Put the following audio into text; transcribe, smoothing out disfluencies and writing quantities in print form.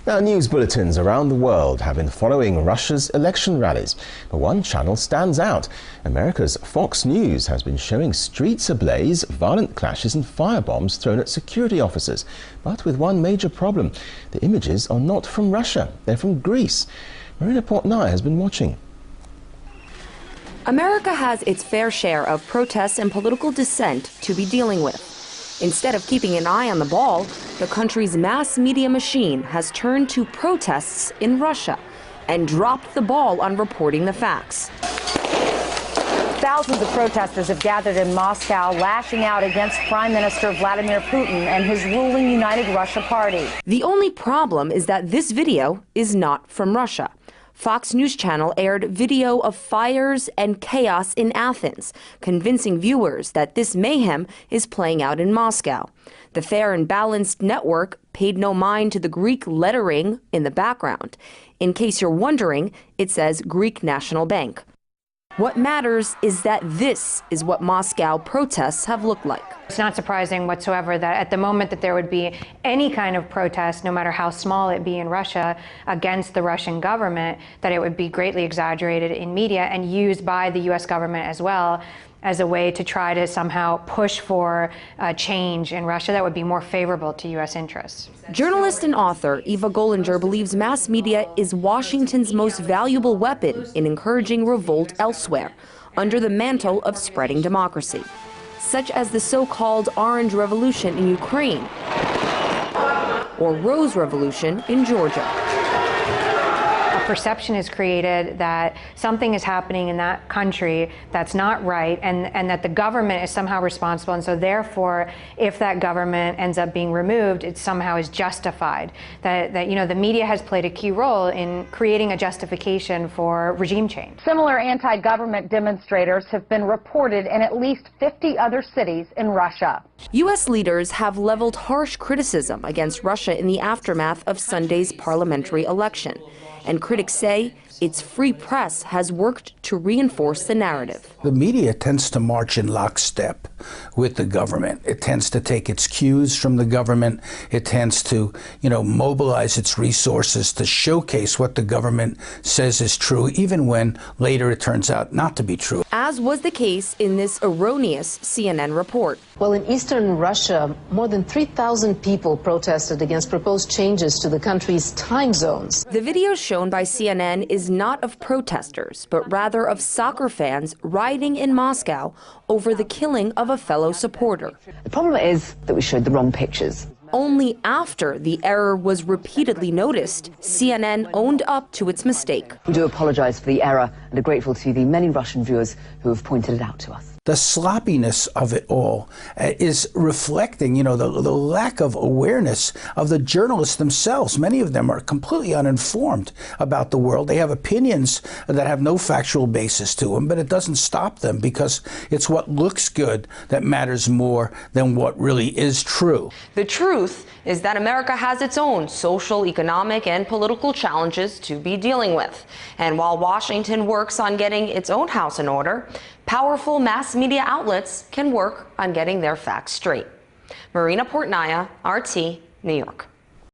Now, news bulletins around the world have been following Russia's election rallies, but one channel stands out. America's Fox News has been showing streets ablaze, violent clashes and firebombs thrown at security officers, but with one major problem. The images are not from Russia, they're from Greece. Marina Portnaya has been watching. America has its fair share of protests and political dissent to be dealing with. Instead of keeping an eye on the ball, the country's mass media machine has turned to protests in Russia and dropped the ball on reporting the facts. Thousands of protesters have gathered in Moscow, lashing out against Prime Minister Vladimir Putin and his ruling United Russia Party. The only problem is that this video is not from Russia. Fox News Channel aired video of fires and chaos in Athens, convincing viewers that this mayhem is playing out in Moscow. The Fair and Balanced network paid no mind to the Greek lettering in the background. In case you're wondering, it says Greek National Bank. What matters is that this is what Moscow protests have looked like. It's not surprising whatsoever that at the moment that there would be any kind of protest, no matter how small it be in Russia, against the Russian government, that it would be greatly exaggerated in media and used by the U.S. government as well as a way to try to somehow push for a change in Russia that would be more favorable to U.S. interests. Journalist and author Eva Golinger believes mass media is Washington's most valuable weapon in encouraging revolt elsewhere, under the mantle of spreading democracy, such as the so-called Orange Revolution in Ukraine or Rose Revolution in Georgia. Perception is created that something is happening in that country that's not right, and that the government is somehow responsible, and so therefore if that government ends up being removed, it somehow is justified. That you know, the media has played a key role in creating a justification for regime change. Similar anti-government demonstrators have been reported in at least 50 other cities in Russia. U.S. leaders have leveled harsh criticism against Russia in the aftermath of Sunday's parliamentary election. And critics say its free press has worked to reinforce the narrative. The media tends to march in lockstep with the government. It tends to take its cues from the government. It tends to, mobilize its resources to showcase what the government says is true, even when later it turns out not to be true. As was the case in this erroneous CNN report. Well, in eastern Russia, more than 3,000 people protested against proposed changes to the country's time zones. The video shown by CNN is not of protesters, but rather of soccer fans rioting in Moscow over the killing of a fellow supporter. The problem is that we showed the wrong pictures. Only after the error was repeatedly noticed, CNN owned up to its mistake. We do apologize for the error and are grateful to the many Russian viewers who have pointed it out to us. The sloppiness of it all is reflecting, the lack of awareness of the journalists themselves. Many of them are completely uninformed about the world. They have opinions that have no factual basis to them, but it doesn't stop them because it's what looks good that matters more than what really is true. The truth is that America has its own social, economic, and political challenges to be dealing with. And while Washington works on getting its own house in order, powerful mass media outlets can work on getting their facts straight. Marina Portnaya, RT, New York.